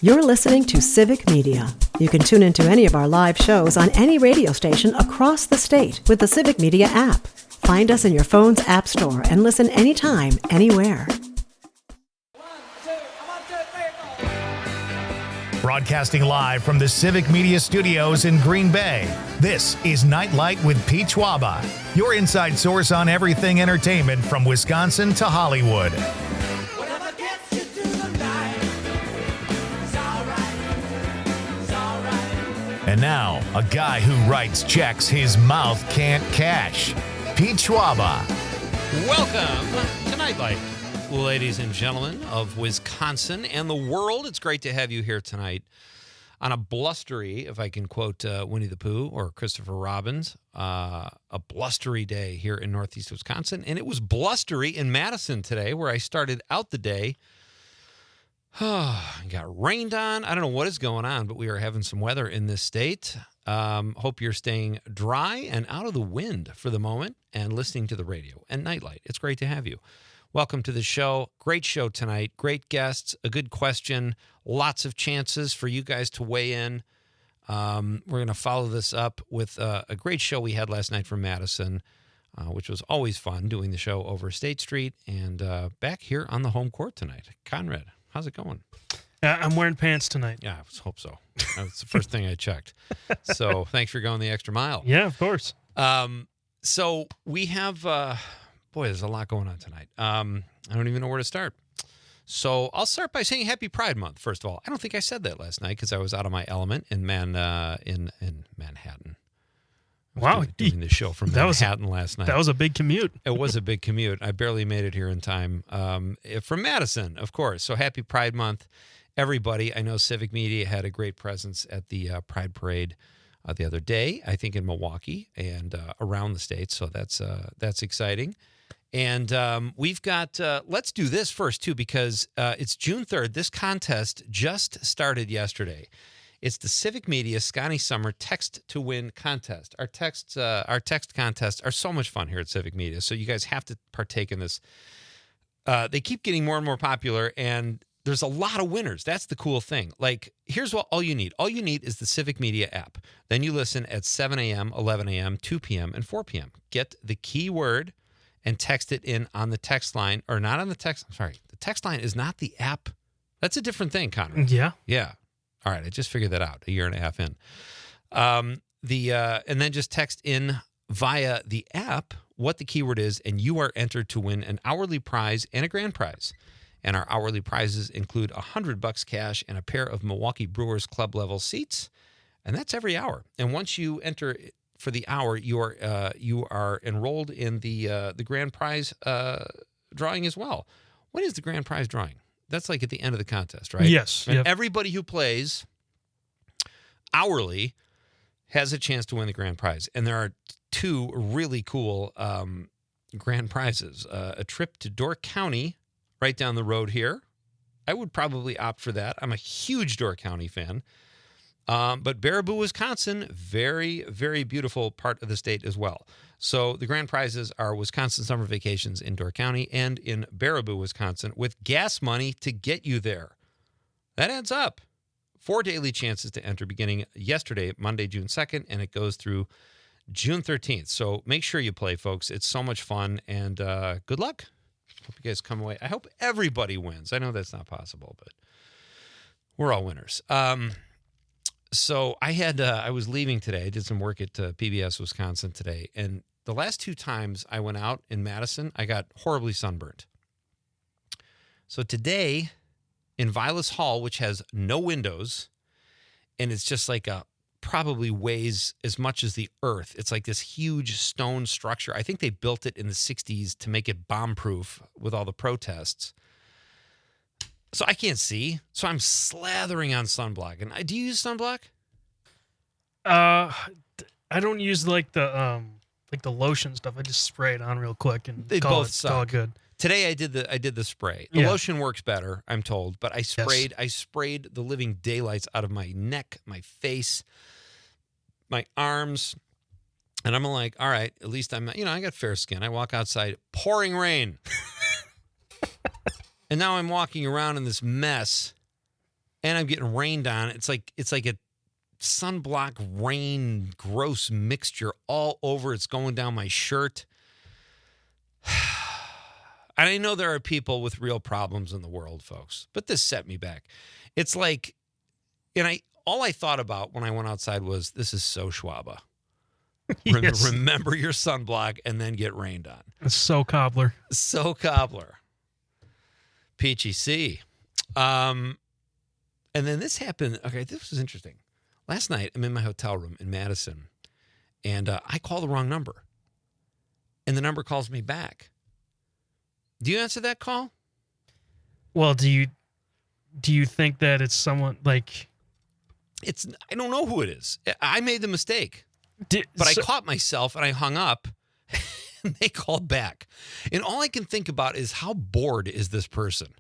You're listening to Civic Media. You can tune into any of our live shows on any radio station across the state with the Civic Media app. Find us in your phone's app store and listen anytime, anywhere. Broadcasting live from the Civic Media Studios in Green Bay, this is Nite Lite with Pete Schwaba, your inside source on everything entertainment from Wisconsin to Hollywood. And now, a guy who writes checks his mouth can't cash, Pete Schwaba. Welcome to Nite Lite, ladies and gentlemen of Wisconsin and the world. It's great to have you here tonight on a blustery, if I can quote Winnie the Pooh or Christopher Robbins, a blustery day here in Northeast Wisconsin. And it was blustery in Madison today, where I started out the day. Got rained on. I don't know what is going on, but we are having some weather in this state. Hope you're staying dry and out of the wind for the moment and listening to the radio and Nite Lite. It's great to have you. Welcome to the show. Great show tonight. Great guests. A good question. Lots of chances for you guys to weigh in. We're going to follow this up with a great show we had last night from Madison, which was always fun doing the show over State Street and back here on the home court tonight. Conrad, how's it going? I'm wearing pants tonight. Yeah, I hope so. That's the first thing I checked. So thanks for going the extra mile. Yeah, of course. So we have, boy, there's a lot going on tonight. I don't even know where to start. So I'll start by saying Happy Pride Month, first of all. I don't think I said that last night because I was out of my element in Manhattan. Wow. Doing the show from Manhattan last night. That was a big commute. It was a big commute. I barely made it here in time. From Madison, of course. So happy Pride Month, everybody. I know Civic Media had a great presence at the Pride Parade the other day, I think in Milwaukee and around the state. So that's exciting. And we've got, let's do this first too, because it's June 3rd. This contest just started yesterday. It's the Civic Media Scotty Summer Text to Win contest. Our text contests are so much fun here at Civic Media, so you guys have to partake in this. They keep getting more and more popular, and there's a lot of winners. That's the cool thing. Like, here's what all you need. All you need is the Civic Media app. Then you listen at 7 a.m., 11 a.m., 2 p.m., and 4 p.m. Get the keyword and text it in on the text line, or not on the text. I'm sorry, the text line is not the app. That's a different thing, Conrad. Yeah. Yeah. All right, I just figured that out a year and a half in. And then just text in via the app what the keyword is, and you are entered to win an hourly prize and a grand prize. And our hourly prizes include $100 cash and a pair of Milwaukee Brewers club level seats, and that's every hour. And once you enter for the hour, you are enrolled in the grand prize drawing as well. When is the grand prize drawing? That's like at the end of the contest, right? Yes. And yep. Everybody who plays hourly has a chance to win the grand prize. And there are two really cool grand prizes. A trip to Door County, right down the road here. I would probably opt for that. I'm a huge Door County fan. But Baraboo, Wisconsin, very, very beautiful part of the state as well. So the grand prizes are Wisconsin summer vacations in Door County and in Baraboo, Wisconsin, with gas money to get you there. That adds up. 4 daily chances to enter beginning yesterday, Monday, June 2nd, and it goes through June 13th. So make sure you play, folks. It's so much fun, and good luck. Hope you guys come away. I hope everybody wins. I know that's not possible, but we're all winners. So I was leaving today. I did some work at PBS Wisconsin today, and the last 2 times I went out in Madison, I got horribly sunburned. So today in Vilas Hall, which has no windows, and it's just like probably weighs as much as the earth. It's like this huge stone structure. I think they built it in the 60s to make it bomb-proof with all the protests. So I can't see. So I'm slathering on sunblock. And do you use sunblock? I don't use like the lotion stuff. I just spray it on real quick and They call both it suck. good. Today I did the spray. The lotion works better, I'm told, but I sprayed the living daylights out of my neck, my face, my arms, and I'm like, all right, at least I got fair skin. I walk outside, pouring rain. And now I'm walking around in this mess and I'm getting rained on. It's like a sunblock rain gross mixture all over. It's going down my shirt. And I know there are people with real problems in the world, folks, but this set me back. It's like, and all I thought about when I went outside was, this is so Schwaba. Yes. Remember your sunblock and then get rained on. It's so cobbler. So cobbler. Peachy C. And then this happened. Okay, this was interesting. Last night, I'm in my hotel room in Madison, and I call the wrong number. And the number calls me back. Do you answer that call? Well, do you think that it's someone like... I don't know who it is. I made the mistake. But I caught myself and I hung up and they called back. And all I can think about is, how bored is this person?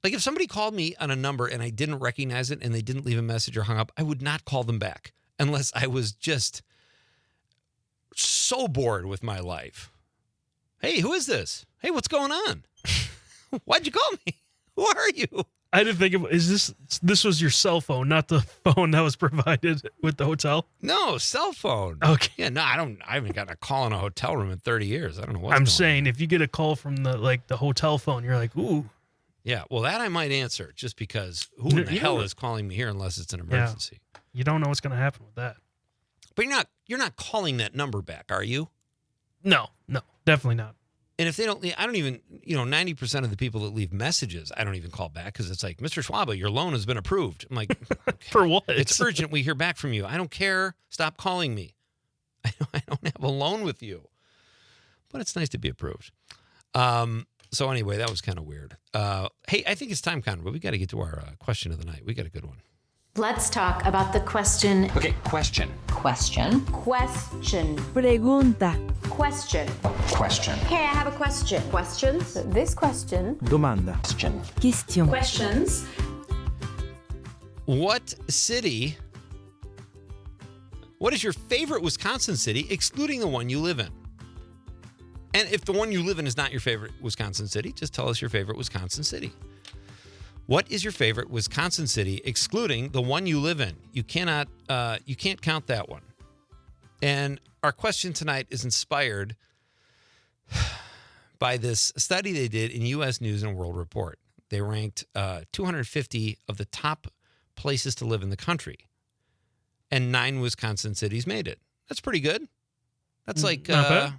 Like, if somebody called me on a number and I didn't recognize it and they didn't leave a message or hung up, I would not call them back unless I was just so bored with my life. Hey, who is this? Hey, what's going on? Why'd you call me? Who are you? I didn't think of, this was your cell phone, not the phone that was provided with the hotel? No, cell phone. Okay. Yeah, no, I haven't gotten a call in a hotel room in 30 years. I don't know what I'm saying, if you get a call from the hotel phone, you're like, ooh. Yeah, well, that I might answer, just because who in the hell is calling me here unless it's an emergency? Yeah. You don't know what's going to happen with that. But you're not calling that number back, are you? No, definitely not. And if they don't, I don't even, 90% of the people that leave messages, I don't even call back, because it's like, Mr. Schwaba, your loan has been approved. I'm like, okay, for what? It's urgent. We hear back from you. I don't care. Stop calling me. I don't have a loan with you. But it's nice to be approved. So anyway, that was kind of weird. Hey, I think it's time, Connor, but we got to get to our question of the night. We got a good one. Let's talk about the question. Okay, question. Question. Pregunta. Question. Question. Hey, I have a question. Questions? This question. Domanda. Question. Questions. What is your favorite Wisconsin city, excluding the one you live in? And if the one you live in is not your favorite Wisconsin city, just tell us your favorite Wisconsin city. What is your favorite Wisconsin city, excluding the one you live in? You can't count that one. And our question tonight is inspired by this study they did in U.S. News and World Report. They ranked 250 of the top places to live in the country, and 9 Wisconsin cities made it. That's pretty good. That's like,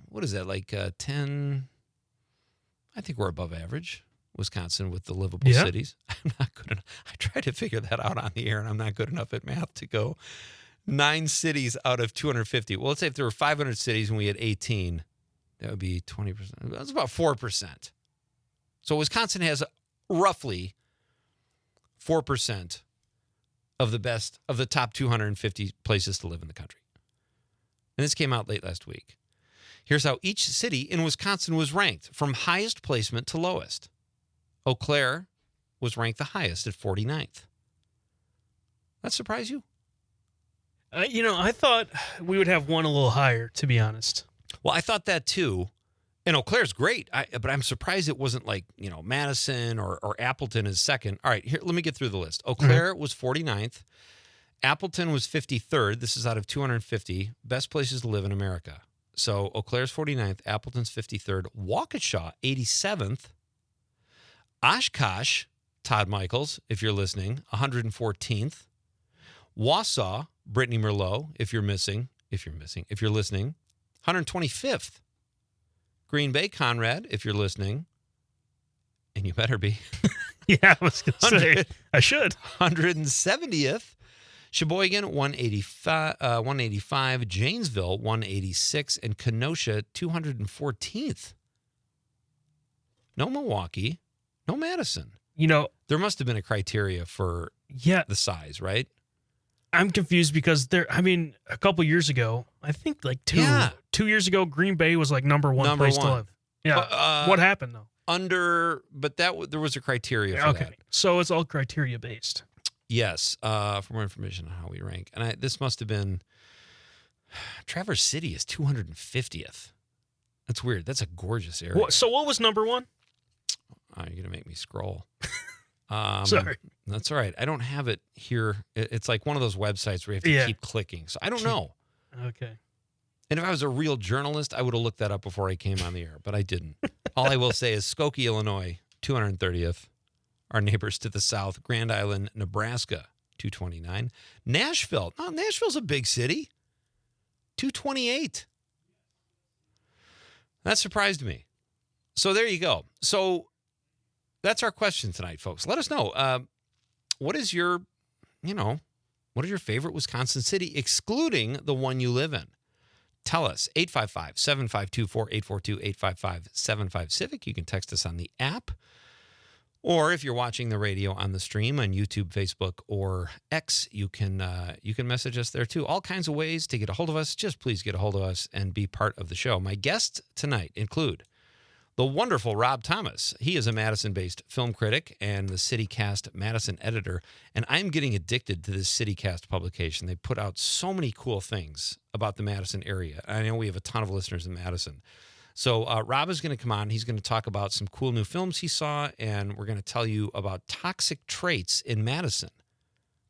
what is that, like 10? I think we're above average, Wisconsin, with the livable cities. I'm not good enough. I tried to figure that out on the air, and I'm not good enough at math to go 9 cities out of 250. Well, let's say if there were 500 cities and we had 18, that would be 20%. That's about 4%. So Wisconsin has roughly 4% of the top 250 places to live in the country. And this came out late last week. Here's how each city in Wisconsin was ranked from highest placement to lowest. Eau Claire was ranked the highest at 49th. That surprise you? I thought we would have one a little higher, to be honest. Well, I thought that too. And Eau Claire's great, but I'm surprised it wasn't like, Madison or Appleton is second. All right, here, let me get through the list. Eau Claire was 49th. Appleton was 53rd. This is out of 250 best places to live in America. So Eau Claire's 49th, Appleton's 53rd, Waukesha 87th, Oshkosh, Todd Michaels, if you're listening, 114th, Wausau, Brittany Merlot, if you're listening, 125th, Green Bay, Conrad, if you're listening, and you better be. Yeah, I was going to say, I should. 170th, Sheboygan, 185, Janesville, 186, and Kenosha, 214th. No Milwaukee, no Madison. There must have been a criteria for the size, right? I'm confused because a couple years ago, I think like 2 years ago, Green Bay was like number one place to live. Yeah. What happened though? But there was a criteria for that. So it's all criteria based. Yes. For more information on how we rank. And this must have been, Traverse City is 250th. That's weird. That's a gorgeous area. So what was number one? Oh, you're going to make me scroll. Sorry. That's all right. I don't have it here. It's like one of those websites where you have to keep clicking. So I don't know. Okay. And if I was a real journalist, I would have looked that up before I came on the air, but I didn't. All I will say is Skokie, Illinois, 230th. Our neighbors to the south, Grand Island, Nebraska, 229. Nashville. Oh, Nashville's a big city. 228. That surprised me. So there you go. So that's our question tonight, folks. Let us know. What is your favorite Wisconsin city, excluding the one you live in? Tell us, 855-752-4842, 855-75-CIVIC. You can text us on the app. Or if you're watching the radio on the stream on YouTube, Facebook, or X, you can message us there too. All kinds of ways to get a hold of us. Just please get a hold of us and be part of the show. My guests tonight include the wonderful Rob Thomas. He is a Madison-based film critic and the CityCast Madison editor. And I'm getting addicted to this CityCast publication. They put out so many cool things about the Madison area. I know we have a ton of listeners in Madison. So Rob is going to come on. He's going to talk about some cool new films he saw, and we're going to tell you about toxic traits in Madison.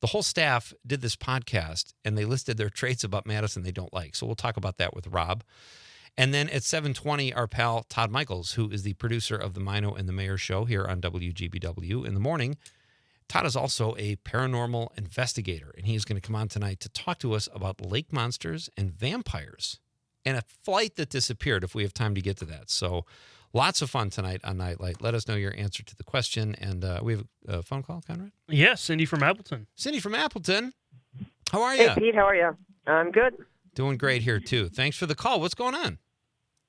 The whole staff did this podcast, and they listed their traits about Madison they don't like. So we'll talk about that with Rob. And then at 7:20, our pal Todd Michaels, who is the producer of the Mino and the Mayor show here on WGBW in the morning. Todd is also a paranormal investigator, and he is going to come on tonight to talk to us about lake monsters and vampires and a flight that disappeared if we have time to get to that. So lots of fun tonight on Nite Lite. Let us know your answer to the question. And we have a phone call, Conrad? Yes, Cindy from Appleton. Cindy from Appleton. How are you? Hey, Pete, how are you? I'm good. Doing great here, too. Thanks for the call. What's going on?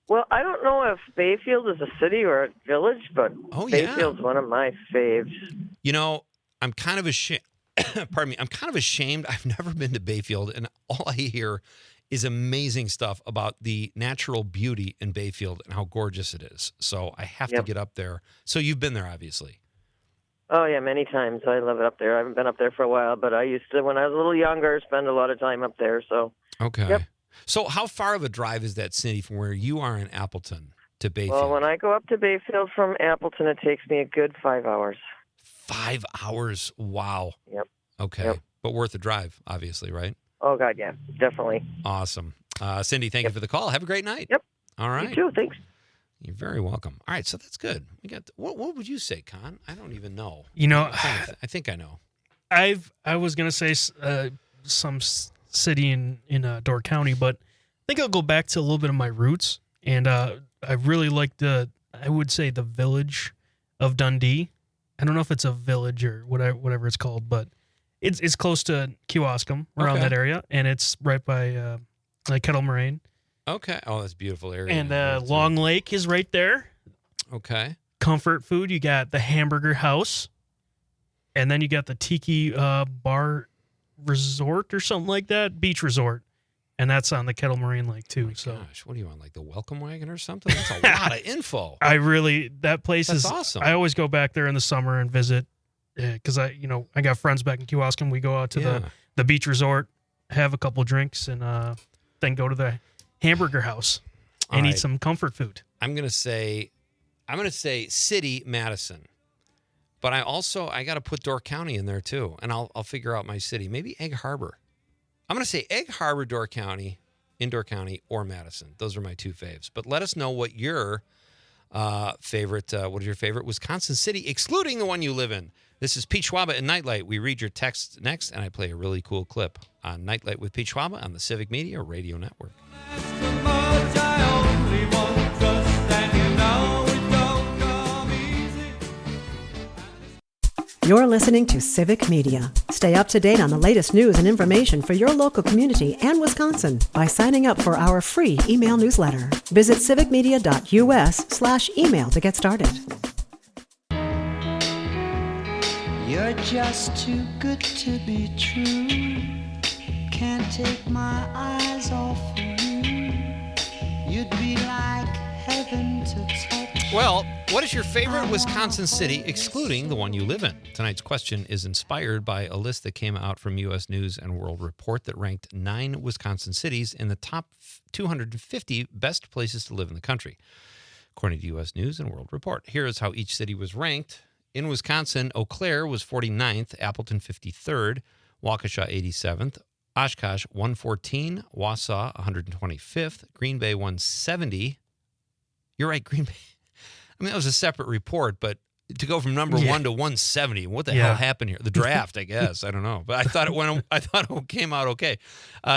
Well, I don't know if Bayfield is a city or a village, but Bayfield's one of my faves. You know, I'm kind of ashamed. Pardon me. I'm kind of ashamed. I've never been to Bayfield, and all I hear is amazing stuff about the natural beauty in Bayfield and how gorgeous it is. So I have to get up there. So you've been there, obviously. Oh, yeah, many times. I love it up there. I haven't been up there for a while, but I used to, when I was a little younger, spend a lot of time up there. So okay. Yep. So how far of a drive is that, Cindy, from where you are in Appleton to Bayfield? Well, when I go up to Bayfield from Appleton, it takes me a good 5 hours. 5 hours? Wow. Yep. Okay. Yep. But worth the drive, obviously, right? Oh, God, yeah, definitely. Awesome. Cindy, thank you for the call. Have a great night. Yep. All right. You too, thanks. You're very welcome. All right, so that's good. We got what would you say, Con? I don't even know. You know, I think I know. I was gonna say some city in Door County, but I think I'll go back to a little bit of my roots, and I really like I would say the village of Dundee. I don't know if it's a village or whatever it's called, but it's close to Kewaskum, around that area, and it's right by Kettle Moraine. Okay. Oh, that's a beautiful area. And Long Lake is right there. Okay. Comfort food, you got the Hamburger House, and then you got the Tiki Bar Resort or something like that, beach resort, and that's on the Kettle Moraine Lake too. Gosh, what do you want, like the welcome wagon or something? That's a lot of info. That place is awesome. I always go back there in the summer and visit because I got friends back in Kewaskum. We go out to the beach resort, have a couple drinks, and then go to the Hamburger House and eat some comfort food. I'm gonna say city Madison, but I got to put Door County in there too, and I'll figure out my city. Maybe Egg Harbor. I'm gonna say Egg Harbor, Door County, Door County, or Madison. Those are my two faves. But let us know what your favorite. What is your favorite Wisconsin city, excluding the one you live in? This is Pete Schwaba and Nite Lite. We read your texts next, and I play a really cool clip on Nite Lite with Pete Schwaba on the Civic Media Radio Network. You're listening to Civic Media. Stay up to date on the latest news and information for your local community and Wisconsin by signing up for our free email newsletter. Visit civicmedia.us/email to get started. You're just too good to be true. Can't take my eyes off of you. You'd be like heaven to touch. Well, what is your favorite Wisconsin city, excluding the one you live in? Tonight's question is inspired by a list that came out from U.S. News and World Report that ranked 9 Wisconsin cities in the top 250 best places to live in the country, according to U.S. News and World Report. Here is how each city was ranked In Wisconsin, Eau Claire was 49th, Appleton 53rd, Waukesha 87th, Oshkosh 114, Wausau 125th, Green Bay 170. You're right, Green Bay. I mean, that was a separate report, but to go from number 1 to 170, what the hell happened here? The draft, I guess. I don't know. But I thought it came out okay.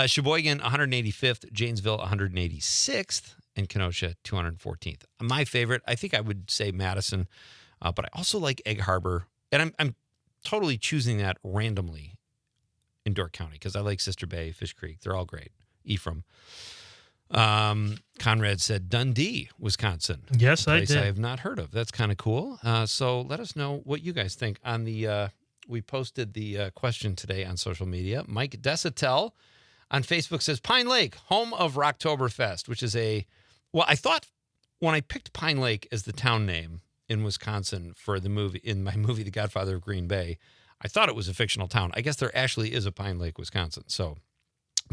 Sheboygan 185th, Janesville 186th, and Kenosha 214th. My favorite, I think I would say Madison, but I also like Egg Harbor. And I'm totally choosing that randomly in Door County because I like Sister Bay, Fish Creek. They're all great. Ephraim. Conrad said Dundee, Wisconsin. Yes, I did. I have not heard of. That's kind of cool. So let us know what you guys think on the. We posted the question today on social media. Mike Desatel on Facebook says Pine Lake, home of Rocktoberfest, which is I thought when I picked Pine Lake as the town name in Wisconsin for the movie, in my movie The Godfather of Green Bay, I thought it was a fictional town. I guess there actually is a Pine Lake, Wisconsin. So.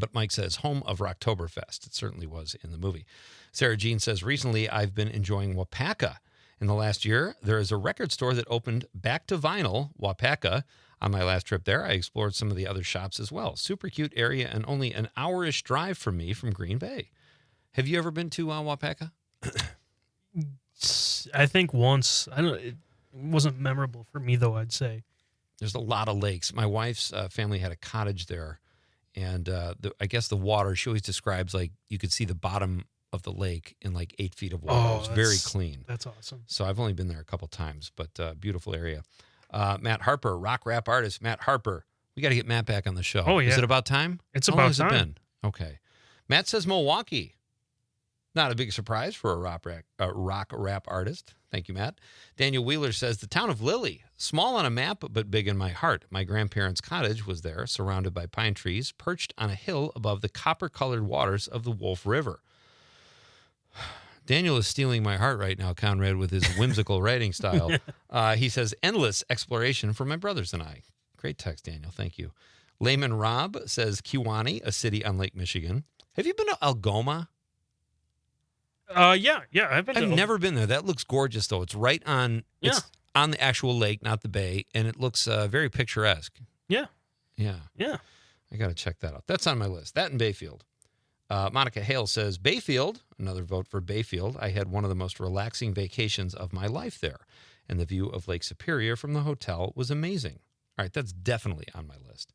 But Mike says, home of Rocktoberfest. It certainly was in the movie. Sarah Jean says, recently I've been enjoying Wapaka. In the last year, there is a record store that opened back to vinyl, Wapaka. On my last trip there, I explored some of the other shops as well. Super cute area and only an hour-ish drive from me from Green Bay. Have you ever been to Wapaka? I think once. It wasn't memorable for me, though, I'd say. There's a lot of lakes. My wife's family had a cottage there. And I guess the water, she always describes like you could see the bottom of the lake in like 8 feet of water. It was very clean. That's awesome. So I've only been there a couple times, but beautiful area. Matt Harper, rock rap artist Matt Harper. We got to get Matt back on the show. Oh, yeah. Is it about time? It's How about long has time. it been? Okay. Matt says Milwaukee. Not a big surprise for a rock rap artist. Thank you, Matt. Daniel Wheeler says, the town of Lilly, small on a map, but big in my heart. My grandparents' cottage was there, surrounded by pine trees, perched on a hill above the copper-colored waters of the Wolf River. Daniel is stealing my heart right now, Conrad, with his whimsical writing style. He says, endless exploration for my brothers and I. Great text, Daniel. Thank you. Layman Rob says, Kewanee, a city on Lake Michigan. Have you been to Algoma? Yeah, I've never been there. That looks gorgeous, though. It's right on. It's on the actual lake, not the bay, and it looks very picturesque. Yeah. I got to check that out. That's on my list. That and Bayfield. Monica Hale says Bayfield. Another vote for Bayfield. I had one of the most relaxing vacations of my life there, and the view of Lake Superior from the hotel was amazing. All right, that's definitely on my list.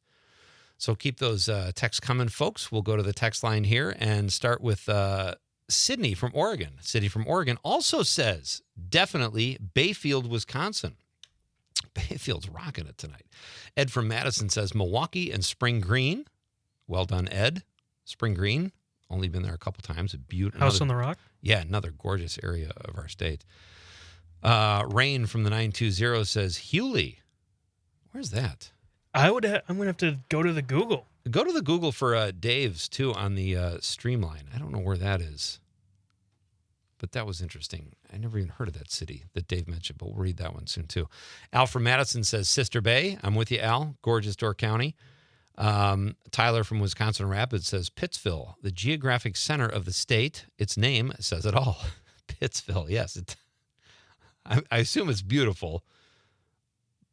So keep those texts coming, folks. We'll go to the text line here and start with. Sydney from Oregon. Sydney from Oregon also says definitely Bayfield, Wisconsin. Bayfield's rocking it tonight. Ed from Madison says Milwaukee and Spring Green. Well done, Ed. Spring Green. Only been there a couple times. A beautiful House on the Rock. Yeah, another gorgeous area of our state. Rain from the 920 says Hewley. Where's that? I'm gonna have to go to the Google. Go to the Google for Dave's, too, on the Streamline. I don't know where that is. But that was interesting. I never even heard of that city that Dave mentioned, but we'll read that one soon, too. Al from Madison says Sister Bay. I'm with you, Al. Gorgeous Door County. Tyler from Wisconsin Rapids says Pittsville, the geographic center of the state. Its name says it all. Pittsville, yes. I assume it's beautiful,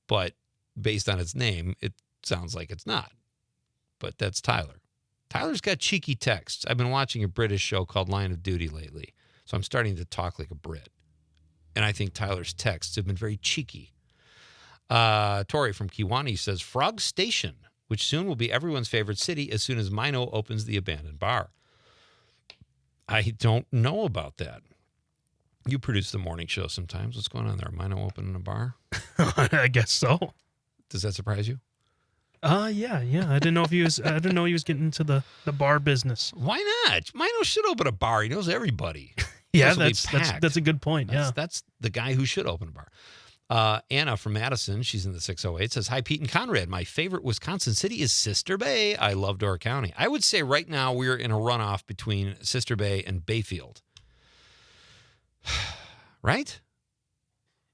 but based on its name, it sounds like it's not. But that's Tyler. Tyler's got cheeky texts. I've been watching a British show called Line of Duty lately, so I'm starting to talk like a Brit. And I think Tyler's texts have been very cheeky. Tori from Kewanee says Frog Station, which soon will be everyone's favorite city as soon as Mino opens the abandoned bar. I don't know about that. You produce the morning show sometimes. What's going on there? Mino opening a bar? I guess so. Does that surprise you? Yeah. I didn't know he was getting into the bar business. Why not? Mino should open a bar. He knows everybody. Yeah, that's a good point. That's the guy who should open a bar. Anna from Madison, she's in the 608, says, hi, Pete and Conrad. My favorite Wisconsin city is Sister Bay. I love Door County. I would say right now we're in a runoff between Sister Bay and Bayfield. Right?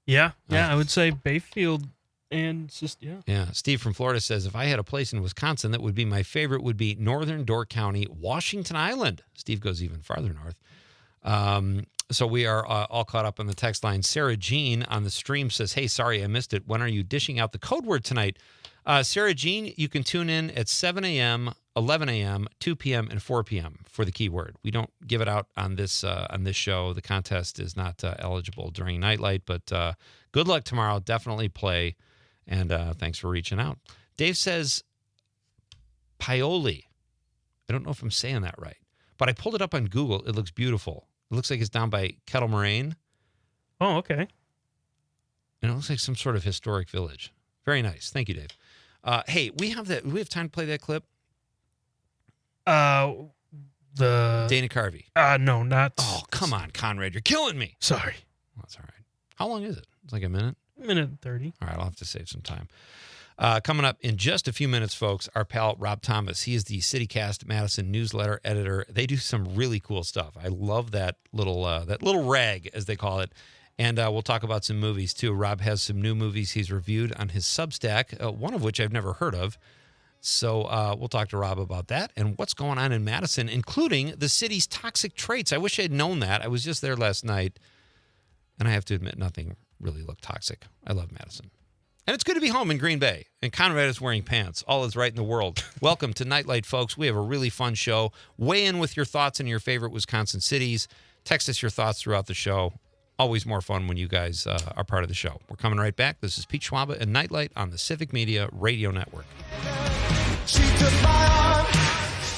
Yeah, I would say Bayfield. And just, yeah. Steve from Florida says, if I had a place in Wisconsin that would be my favorite would be northern Door County, Washington Island. Steve goes even farther north. So we are all caught up on the text line. Sarah Jean on the stream says, hey, sorry, I missed it. When are you dishing out the code word tonight? Sarah Jean, you can tune in at 7 a.m., 11 a.m., 2 p.m., and 4 p.m. for the keyword. We don't give it out on this show. The contest is not eligible during Nite Lite, but good luck tomorrow. Definitely play, and thanks for reaching out. Dave says Paoli. I don't know if I'm saying that right, but I pulled it up on Google. It looks beautiful. It looks like it's down by Kettle Moraine. Oh, okay. And it looks like some sort of historic village. Very nice. Thank you, Dave. Hey, we have time to play that clip? The Dana Carvey. No, not. Oh, come on, Conrad. You're killing me. Sorry. That's all right. How long is it? It's like a minute? Minute 30. All right, I'll have to save some time. Coming up in just a few minutes, folks, our pal Rob Thomas. He is the CityCast Madison newsletter editor. They do some really cool stuff. I love that little rag, as they call it. And we'll talk about some movies, too. Rob has some new movies he's reviewed on his Substack, one of which I've never heard of. So we'll talk to Rob about that and what's going on in Madison, including the city's toxic traits. I wish I had known that. I was just there last night, and I have to admit, nothing really looked toxic. I love Madison. And it's good to be home in Green Bay. And Conrad is wearing pants. All is right in the world. Welcome to Nite Lite, folks. We have a really fun show. Weigh in with your thoughts on your favorite Wisconsin cities. Text us your thoughts throughout the show. Always more fun when you guys are part of the show. We're coming right back. This is Pete Schwaba and Nite Lite on the Civic Media Radio Network. She took my arm.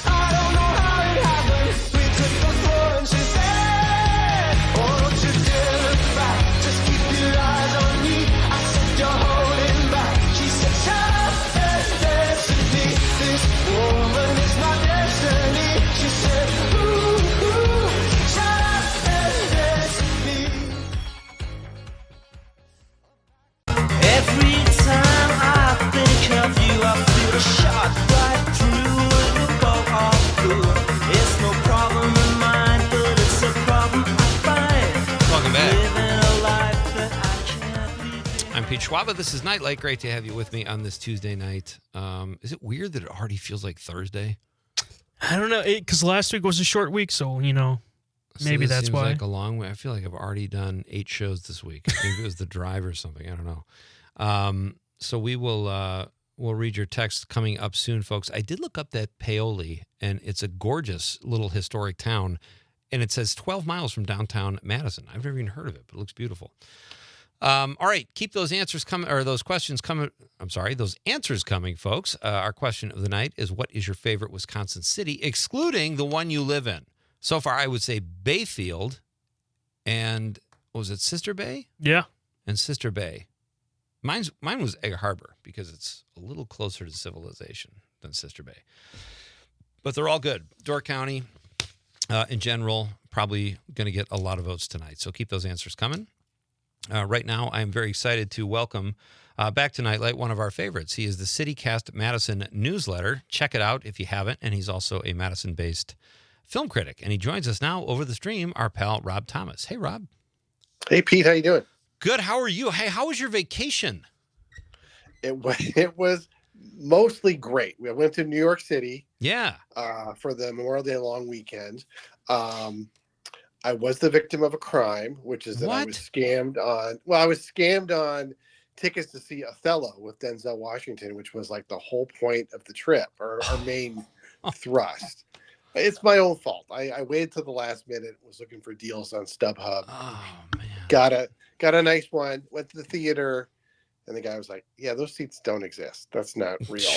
I don't know how it happened. We took the floor and she said, oh, don't you dare look back. Just keep your eyes on me. I said, you're holding back. She said, shut up and dance with me. This woman is my destiny. She said, ooh, ooh, shut up and dance with me. Every time I think of you, I feel a shot right through the bow of blue. It's no problem of mine, but it's a problem I find. Welcome back. Living a life that I can't live. I'm Pete Schwaba. This is Nite Lite. Great to have you with me on this Tuesday night. Is it weird that it already feels like Thursday? I don't know, because last week was a short week, so, maybe this that's seems why. like a long way. I feel like I've already done 8 shows this week. Maybe it was the drive or something. I don't know. So we'll read your text coming up soon, folks. I did look up that Paoli, and it's a gorgeous little historic town, and it says 12 miles from downtown Madison. I've never even heard of it, but it looks beautiful. All right, keep those answers coming, or those questions coming. I'm sorry, those answers coming, folks. Our question of the night is, what is your favorite Wisconsin city, excluding the one you live in? So far, I would say Bayfield, and what was it, Sister Bay? Yeah. And Sister Bay. Mine was Egg Harbor because it's a little closer to civilization than Sister Bay. But they're all good. Door County, in general, probably going to get a lot of votes tonight. So keep those answers coming. Right now, I'm very excited to welcome back to Nite Lite one of our favorites. He is the CityCast Madison newsletter. Check it out if you haven't. And he's also a Madison-based film critic. And he joins us now over the stream, our pal Rob Thomas. Hey, Rob. Hey, Pete. How you doing? Good. How are you? Hey, how was your vacation? It was mostly great. We went to New York City. Yeah. For the Memorial Day long weekend. I was the victim of a crime, which is that I was scammed on. Well, I was scammed on tickets to see Othello with Denzel Washington, which was like the whole point of the trip, or our main thrust. It's my own fault. I waited till the last minute. Was looking for deals on StubHub. Oh man. Got a nice one. Went to the theater, and the guy was like, "Yeah, those seats don't exist. That's not real."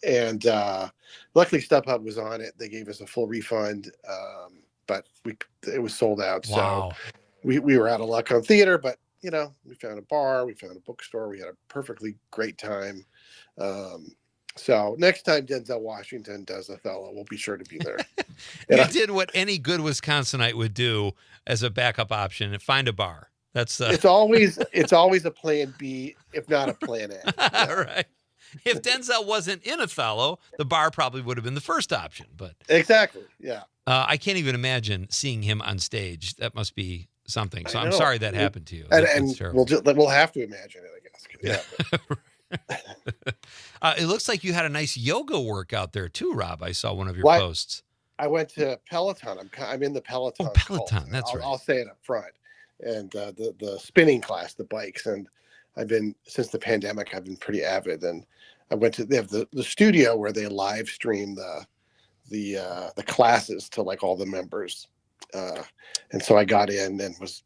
and luckily StubHub was on it. They gave us a full refund, but it was sold out. Wow. So we were out of luck on theater, but we found a bar, we found a bookstore, we had a perfectly great time. So next time Denzel Washington does Othello, we'll be sure to be there. You did what any good Wisconsinite would do as a backup option and find a bar. That's it's always a plan B, if not a plan A. All right. If Denzel wasn't in Othello, the bar probably would have been the first option. But exactly, yeah. I can't even imagine seeing him on stage. That must be something. So I'm sorry that happened to you. And we'll have to imagine it, I guess. Yeah. It looks like you had a nice yoga workout there too, Rob. I saw one of your posts. I went to Peloton. I'm in the Peloton Oh, cult. Peloton. That's right. I'll say it up front. And the spinning class, the bikes, and I've been since the pandemic. I've been pretty avid, and I went to they have the studio where they live stream the classes to like all the members. And so I got in and was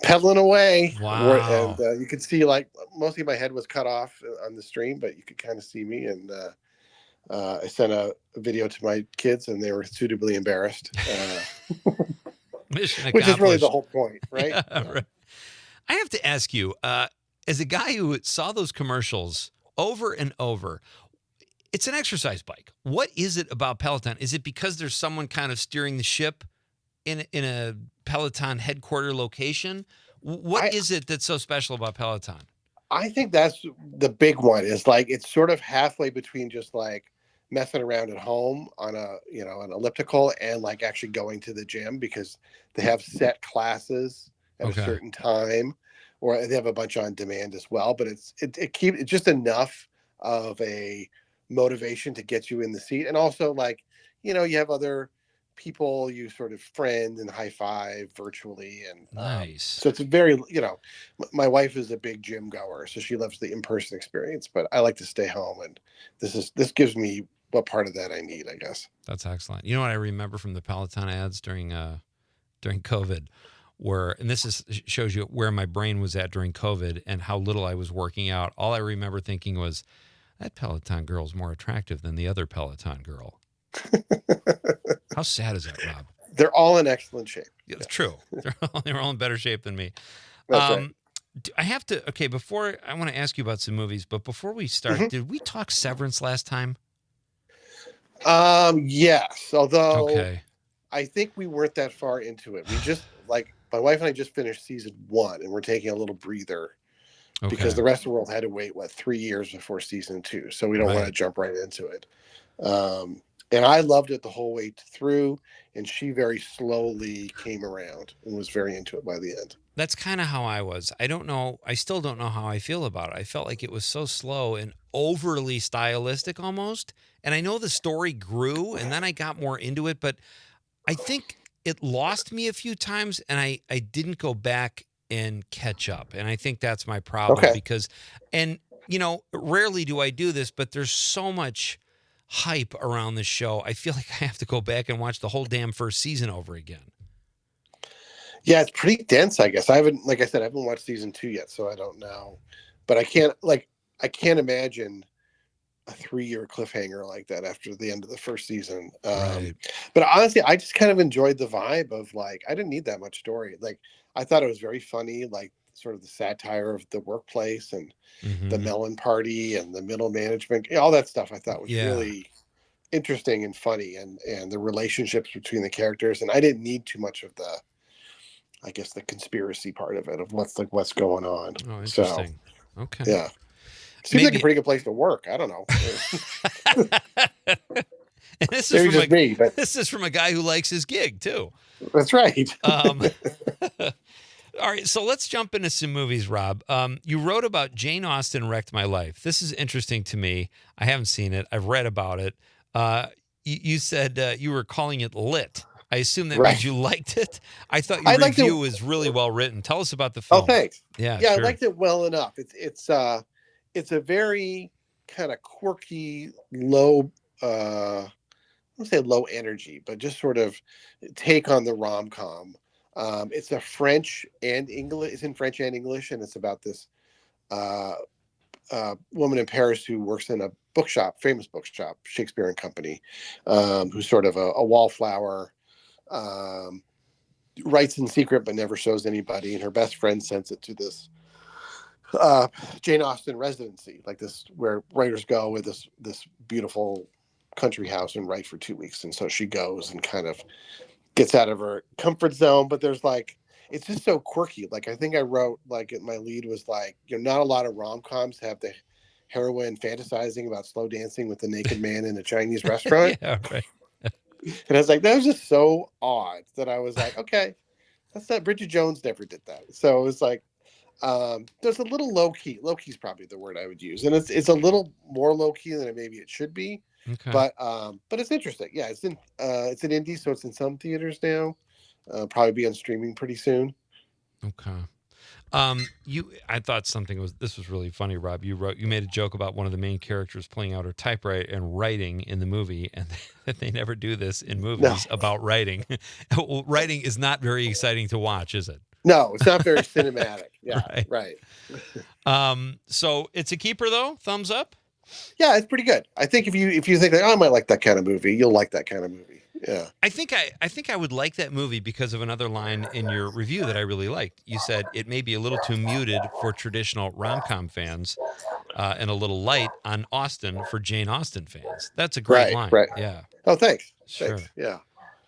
pedaling away. Wow. And you could see like mostly my head was cut off on the stream, but you could kind of see me. And I sent a video to my kids, and they were suitably embarrassed. Mission accomplished. Which is really the whole point, right? Yeah, right. I have to ask you, as a guy who saw those commercials over and over, it's an exercise bike. What is it about Peloton? Is it because there's someone kind of steering the ship in a Peloton headquarter location? What is it that's so special about Peloton? I think that's the big one. Is like it's sort of halfway between just like messing around at home on an elliptical and like actually going to the gym, because they have set classes at a certain time, or they have a bunch on demand as well. But it's just enough of a motivation to get you in the seat, and also like you have other people you sort of friend and high five virtually, and nice. So it's a very my wife is a big gym goer, so she loves the in-person experience, but I like to stay home, and this gives me what part of that I need, I guess. That's excellent. You know what I remember from the Peloton ads during COVID, and this shows you where my brain was at during COVID and how little I was working out. All I remember thinking was, that Peloton girl's more attractive than the other Peloton girl. How sad is that, Rob? They're all in excellent shape. Yeah, it's true. They're all in better shape than me. That's right. I have to, before I want to ask you about some movies, but before we start, did we talk Severance last time? Yes, although I think we weren't that far into it. We just like my wife and I just finished season 1, and we're taking a little breather because the rest of the world had to wait 3 years before season 2, so we don't want to jump right into it. And I loved it the whole way through, and she very slowly came around and was very into it by the end. That's kind of how I was. I don't know. I still don't know how I feel about it. I felt like it was so slow and overly stylistic almost. And I know the story grew, and then I got more into it, but I think it lost me a few times, and I didn't go back and catch up. And I think that's my problem because, rarely do I do this, but there's so much hype around the show. I feel like I have to go back and watch the whole damn first season over again. Yeah, it's pretty dense, I guess. I haven't watched season 2 yet, so I don't know. But I can't imagine a 3-year cliffhanger like that after the end of the first season. But honestly, I just kind of enjoyed the vibe of like, I didn't need that much story. Like, I thought it was very funny, like sort of the satire of the workplace and the melon party and the middle management, all that stuff I thought was really interesting and funny, and the relationships between the characters. And I didn't need too much of the, I guess, the conspiracy part of it, of what's going on. Oh, interesting. So, okay. Yeah. Seems like a pretty good place to work. I don't know. And this is from a guy who likes his gig too. That's right. All right, so let's jump into some movies, Rob. You wrote about Jane Austen Wrecked My Life. This is interesting to me. I haven't seen it. I've read about it. You said you were calling it lit. I assume that means you liked it. I thought your review was really well written. Tell us about the film. Oh, thanks. Yeah, sure. I liked it well enough. It's a very kind of quirky, low, I won't say low energy, but just sort of take on the rom-com. It's a French and English. It's in French and English, and it's about this woman in Paris who works in a bookshop, famous bookshop, Shakespeare and Company, who's sort of a wallflower, writes in secret but never shows anybody. And her best friend sends it to this Jane Austen residency, like this, where writers go with this beautiful country house and write for 2 weeks. And so she goes and kind of gets out of her comfort zone, but there's like, it's just so quirky. Like, I think I wrote, like, my lead was like, not a lot of rom-coms have the heroine fantasizing about slow dancing with the naked man in a Chinese restaurant. Yeah, right. And I was like, that was just so odd that I was like, okay, that's not, Bridget Jones never did that. So it was like, there's a little low key. Low key is probably the word I would use, and it's a little more low key than maybe it should be. Okay. But it's interesting. Yeah, it's an indie, so it's in some theaters now. Probably be on streaming pretty soon. Okay. I thought this was really funny, Rob. You made a joke about one of the main characters pulling out her typewriter and writing in the movie, and that they never do this in No, movies about writing. Well, writing is not very exciting to watch, is it? no, it's not very cinematic. Yeah, Right. right. So it's a keeper though. Thumbs up. Yeah, it's pretty good. I think if you think like, oh, I might like that kind of movie, you'll like that kind of movie. Yeah. I think I would like that movie because of another line in your review that I really liked. You said it may be a little too muted for traditional rom-com fans, and a little light on Austen for Jane Austen fans. That's a great line. Right. Yeah. Oh, thanks. Sure. Thanks. Yeah.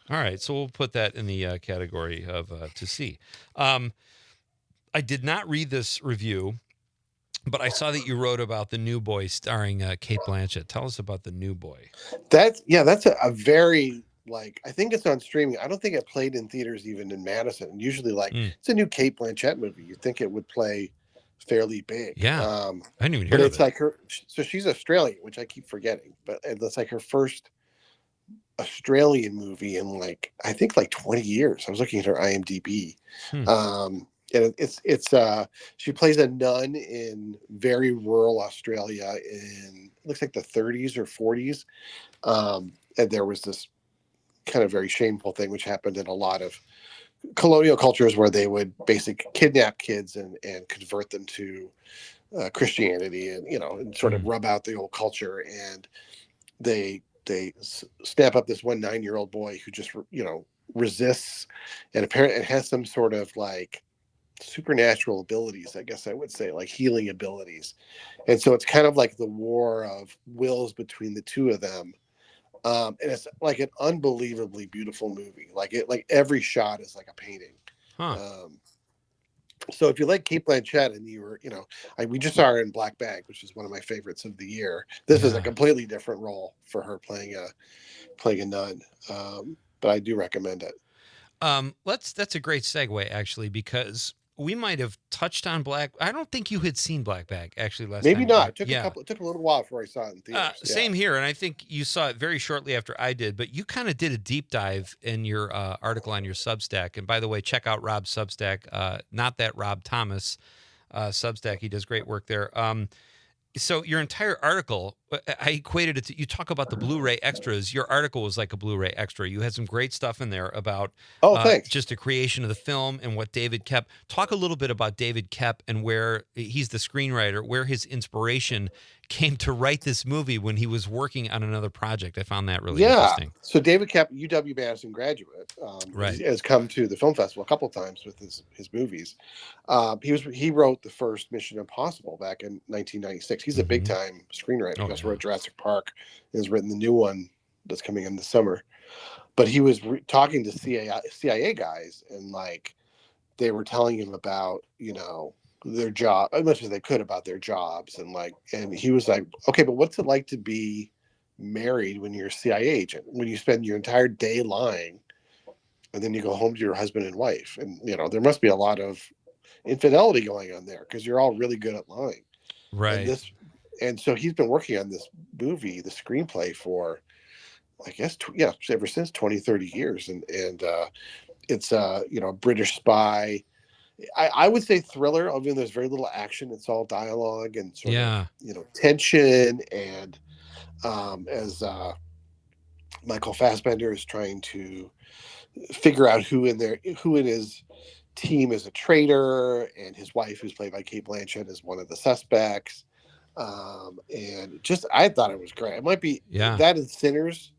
All right. So we'll put that in the category of to see. I did not read this review, but I saw that you wrote about The New Boy starring Kate Blanchett. Tell us about The New Boy. That's a very I think it's on streaming. I don't think it played in theaters even in Madison. Usually it's a new Kate Blanchett movie. You'd think it would play fairly big. Yeah. I didn't even hear but of it's it. like her. So she's Australian, which I keep forgetting. But it's like her first Australian movie in I think 20 years. I was looking at her IMDb. And it's she plays a nun in very rural Australia in looks like the 30s or 40s. And there was this kind of very shameful thing which happened in a lot of colonial cultures where they would basically kidnap kids and convert them to Christianity and sort of rub out the old culture. And they snap up this 9-year-old boy who just resists and apparently has some sort of supernatural abilities, I guess I would say, healing abilities. And so it's kind of like the war of wills between the two of them. And it's an unbelievably beautiful movie. Every shot is like a painting. So if you like Kate Blanchett and you were, we just saw her in Black Bag, which is one of my favorites of the year. This is a completely different role for her playing a nun. But I do recommend it. That's a great segue actually, because we might have touched on I don't think you had seen Black Bag actually last time. Maybe not. It took a little while before I saw it in theaters. Same here, and I think you saw it very shortly after I did. But you kind of did a deep dive in your article on your Substack. And by the way, check out Rob's Substack. Not that Rob Thomas Substack. He does great work there. So your entire article, I equated it to, you talk about the Blu-ray extras. Your article was like a Blu-ray extra. You had some great stuff in there about just the creation of the film and what David Koepp. Talk a little bit about David Koepp and where he's the screenwriter, where his inspiration came to write this movie when he was working on another project. I found that really interesting. So David Koepp, UW-Madison graduate, has come to the film festival a couple of times with his movies. He wrote the first Mission Impossible back in 1996. He's a big time screenwriter. He also wrote Jurassic Park and has written the new one that's coming in the summer. But he was talking to CIA guys, and they were telling him about their job as much as they could about their jobs, and he was like, okay, but what's it like to be married when you're a CIA agent, when you spend your entire day lying and then you go home to your husband and wife, and there must be a lot of infidelity going on there because you're all really good at lying, right? And so he's been working on this movie, the screenplay, for I guess ever since 20-30 years, and it's a British spy. I would say thriller, although there's very little action. It's all dialogue and sort of tension. And as Michael Fassbender is trying to figure out who in his team is a traitor, and his wife, who's played by Kate Blanchett, is one of the suspects. And I thought it was great. It might be that and Sinners,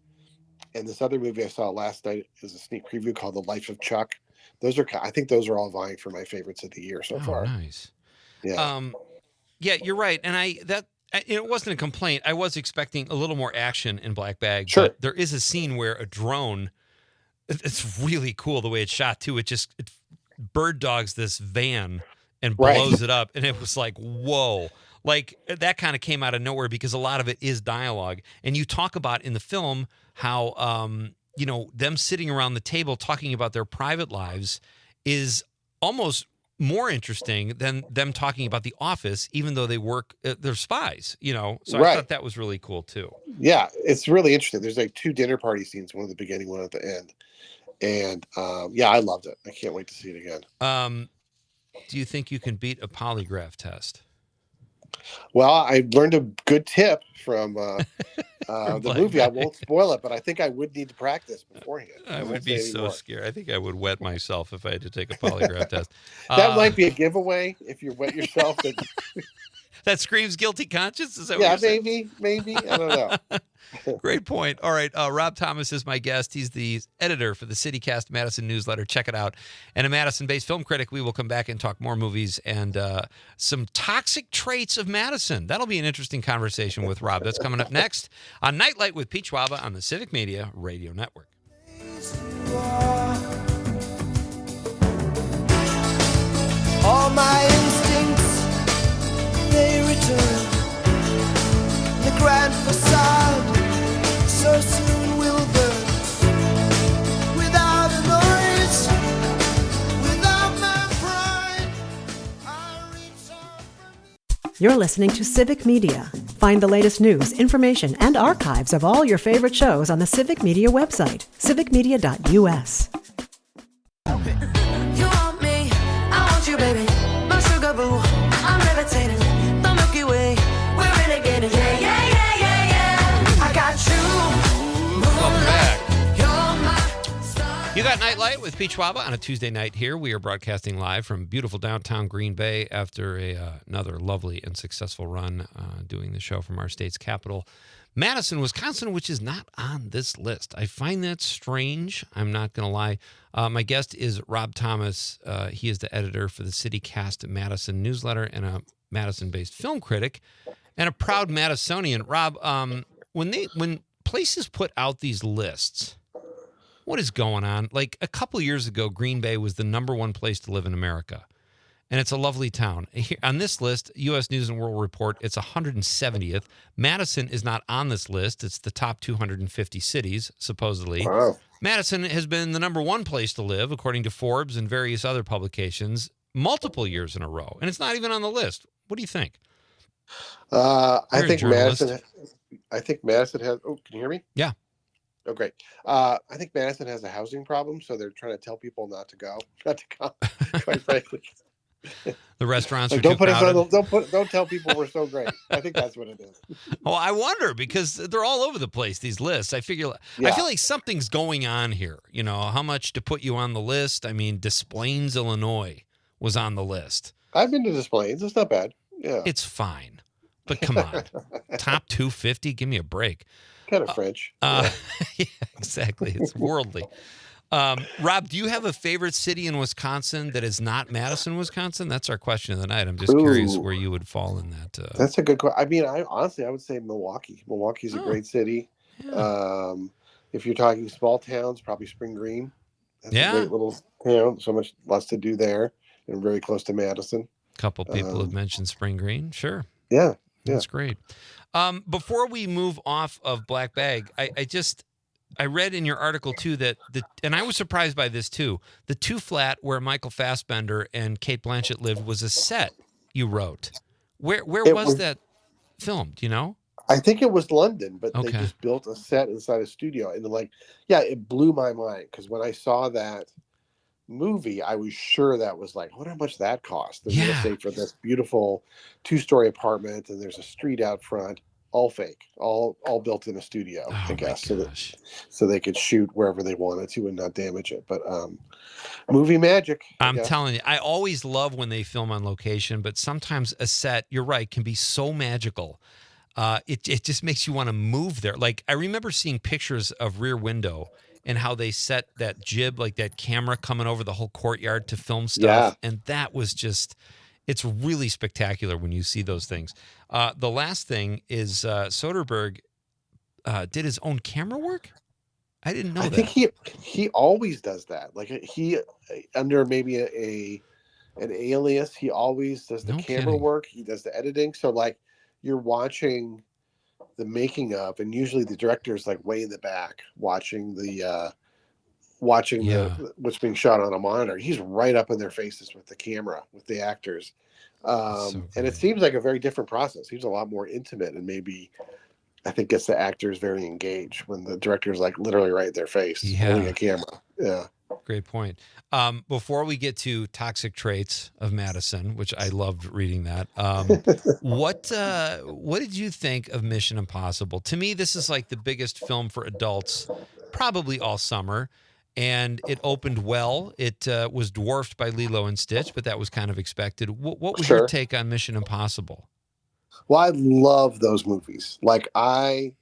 and this other movie I saw last night is a sneak preview called The Life of Chuck. I think those are all vying for my favorites of the year so far. Nice. Yeah. Yeah, you're right. And it wasn't a complaint. I was expecting a little more action in Black Bag. Sure. But there is a scene where a drone, it's really cool the way it's shot too. It bird dogs this van and blows it up. And it was like, whoa. That kind of came out of nowhere because a lot of it is dialogue. And you talk about in the film how, them sitting around the table talking about their private lives is almost more interesting than them talking about The Office, even though they work, they're spies, So I Right. thought that was really cool too. Yeah, it's really interesting. There's like 2 dinner party scenes, one at the beginning, one at the end. And yeah, I loved it. I can't wait to see it again. Do you think you can beat a polygraph test? Well, I learned a good tip from the Black movie. I Bag. won't spoil it, but I think I would need to practice beforehand. I won't would say be any so more. scared. I think I would wet myself if I had to take a polygraph test. That might be a giveaway if you wet yourself. That screams guilty conscience. Is that Yeah, what you're saying? maybe. I don't know. Great point. All right. Rob Thomas is my guest. He's the editor for the CityCast Madison newsletter. Check it out. And a Madison-based film critic. We will come back and talk more movies and some toxic traits of Madison. That'll be an interesting conversation with Rob. That's coming up next on Nite Lite with Pete Schwaba on the Civic Media Radio Network. All my instincts, they return. The grand facade so soon will burn. Without a noise, without my pride, I reach out for me. You're listening to Civic Media. Find the latest news, information, and archives of all your favorite shows on the Civic Media website, civicmedia.us. You want me, I want you, baby. My sugar boo, I'm levitating. The Milky Way, we're renegading. Yeah, yeah, yeah, yeah, yeah. I got you. Welcome back. You're my star. You got Nite Lite with Pete Schwaba on a Tuesday night here. We are broadcasting live from beautiful downtown Green Bay after another lovely and successful run doing the show from our state's capital, Madison, Wisconsin, which is not on this list. I find that strange. I'm not going to lie. My guest is Rob Thomas. He is the editor for the CityCast Madison newsletter and a Madison-based film critic and a proud Madisonian. Rob, when places put out these lists, what is going on? Like a couple years ago, Green Bay was the #1 place to live in America. And it's a lovely town. Here, on this list, U.S. News and World Report, it's 170th. Madison is not on this list. It's the top 250 cities, supposedly. Wow. Madison has been the #1 place to live, according to Forbes and various other publications, multiple years in a row. And it's not even on the list. What do you think? I You're a think journalist. Madison has. Oh, can you hear me? Yeah. Oh, great. I think Madison has a housing problem, so they're trying to tell people not to go. Quite frankly. The restaurants Like, are don't too put us on. crowded. Don't tell people we're so great. I think that's what it is. Oh, I wonder, because they're all over the place, these lists. I feel like something's going on here. You know, how much to put you on the list? I mean, Des Plaines, Illinois was on the list. I've been to Des Plaines. It's not bad. Yeah. It's fine. But come on. Top 250? Give me a break. Kind of French. Yeah, exactly. It's worldly. Rob, do you have a favorite city in Wisconsin that is not Madison, Wisconsin? That's our question of the night. I'm just curious where you would fall in that. That's a good question. I mean, I would say Milwaukee. Milwaukee's a great city. Yeah. If you're talking small towns, probably Spring Green. That's Yeah. a great little town. So much less to do there, and very close to Madison. A couple people have mentioned Spring Green. Sure. Yeah. That's great. Before we move off of Black Bag, I read in your article too that and I was surprised by this too. The 2-flat where Michael Fassbender and Kate Blanchett lived was a set you wrote. Where was that filmed? Do you know? I think it was London, but Okay. they just built a set inside a studio, and it blew my mind because when I saw that movie, I was sure that was like, how much that cost? The real estate for this beautiful 2-story apartment, and there's a street out front. All fake, all built in a studio, I guess, so they could shoot wherever they wanted to and not damage it. But movie magic. I'm telling you, I always love when they film on location, but sometimes a set, you're right, can be so magical. It just makes you want to move there. Like I remember seeing pictures of Rear Window and how they set that jib, like that camera coming over the whole courtyard to film stuff, and that was just. It's really spectacular when you see those things. The last thing is Soderbergh did his own camera work. I didn't know that. I think he always does that. Like he under maybe an alias, he always does the camera work. He does the editing. So like you're watching the making of, and usually the director is like way in the back watching the watching Yeah. what's being shot on a monitor. He's right up in their faces with the camera, with the actors. So And it great. seems like a very different process. He's a lot more intimate, and maybe I think gets the actors very engaged when the director's like literally right in their face, holding a camera. Yeah. Great point. Before we get to Toxic Traits of Madison, which I loved reading that, what did you think of Mission Impossible? To me, this is like the biggest film for adults, probably all summer, and it opened well. It was dwarfed by Lilo and Stitch, but that was kind of expected. What was your take on Mission Impossible? Well, I love those movies. Like I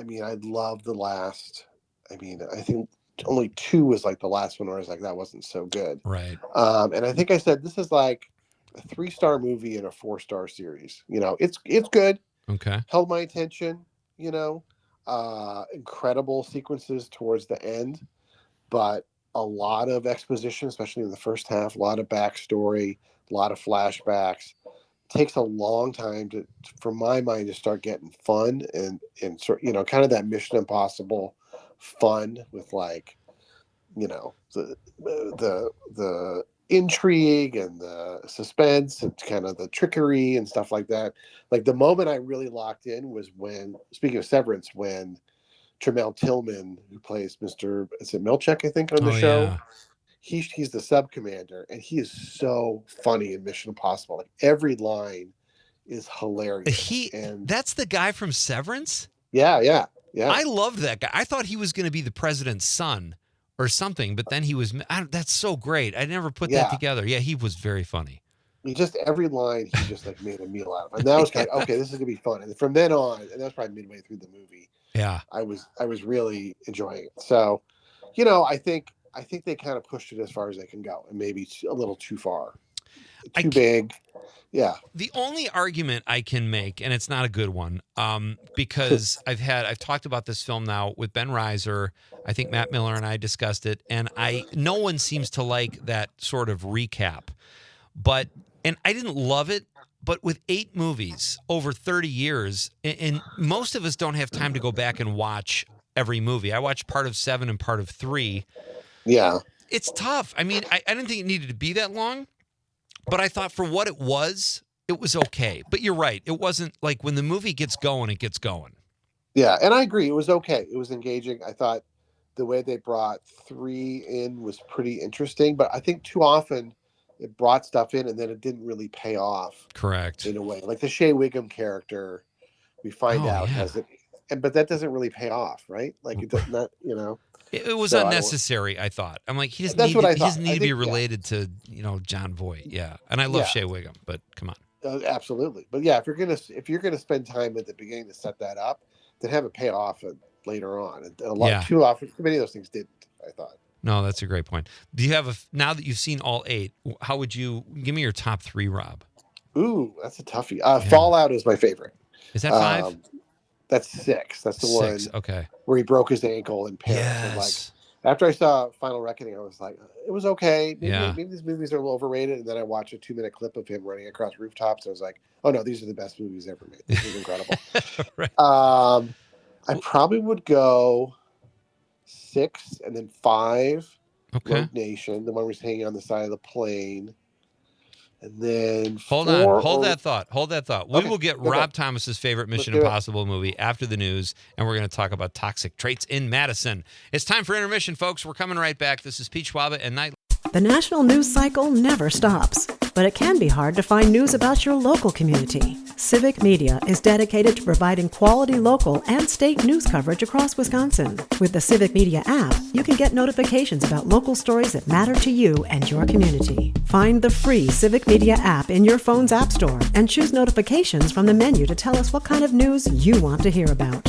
mean, I love the last. I mean, I think only 2 was like the last one where I was like, that wasn't so good. Right. And I think I said this is like a 3-star movie and a 4-star series. You know, it's good. Okay. Held my attention. You know, incredible sequences towards the end, but a lot of exposition, especially in the first half. A lot of backstory, a lot of flashbacks. Takes a long time for my mind to start getting fun and sort, you know, kind of that Mission Impossible fun with, like, you know, the intrigue and the suspense and kind of the trickery and stuff like that. Like the moment I really locked in was when, speaking of Severance, when Tremel Tillman, who plays Mr. Is it Milchek, I think, on the show. Yeah. He's the sub commander, and he is so funny in Mission Impossible. Like every line is hilarious. That's the guy from Severance? Yeah. I loved that guy. I thought he was going to be the president's son or something, but then he was. That's so great. I never put that together. Yeah, he was very funny. He just, every line he just like made a meal out of, and that was kind of okay. This is gonna be fun. And from then on, and that was probably midway through the movie. Yeah, I was really enjoying it. So, you know, I think they kind of pushed it as far as they can go, and maybe a little too far, too big. Yeah. The only argument I can make, and it's not a good one, because I've talked about this film now with Ben Reiser. I think Matt Miller and I discussed it, and no one seems to like that sort of recap. And I didn't love it, but with 8 movies over 30 years, and most of us don't have time to go back and watch every movie. I watched part of 7 and part of 3. Yeah. It's tough. I mean, I didn't think it needed to be that long, but I thought for what it was okay. But you're right. It wasn't like when the movie gets going, it gets going. Yeah, and I agree. It was okay. It was engaging. I thought the way they brought 3 in was pretty interesting, but I think too often it brought stuff in and then it didn't really pay off. Correct. In a way. Like the Shea Wiggum character, we find out has it, but that doesn't really pay off, right? Like it does not, you know. It was unnecessary, I thought. I'm like, he doesn't need to be related to, you know, John Voight. Yeah. And I love Shea Wiggum, but come on. Absolutely. But yeah, if you're gonna spend time at the beginning to set that up, then have it pay off later on. And too often, many of those things didn't, I thought. No, that's a great point. Do you have now that you've seen all 8, how would you give me your top 3, Rob? Ooh, that's a toughie. Fallout is my favorite. Is that 5? That's 6. That's the 6, one. Okay. Where he broke his ankle in Paris. Yes. And like after I saw Final Reckoning, I was like, it was okay. Maybe these movies are a little overrated. And then I watched a 2-minute clip of him running across rooftops. I was like, oh no, these are the best movies ever made. This is incredible. Right. I probably would go 6 and then 5. Okay. Rogue Nation, the one where he's hanging on the side of the plane. And then Hold that thought. We will get Rob Thomas's favorite Mission Impossible movie after the news, and we're going to talk about Toxic Traits in Madison. It's time for intermission, folks. We're coming right back. This is Pete Schwaba and Nite. The national news cycle never stops, but it can be hard to find news about your local community. Civic Media is dedicated to providing quality local and state news coverage across Wisconsin. With the Civic Media app, you can get notifications about local stories that matter to you and your community. Find the free Civic Media app in your phone's app store and choose notifications from the menu to tell us what kind of news you want to hear about.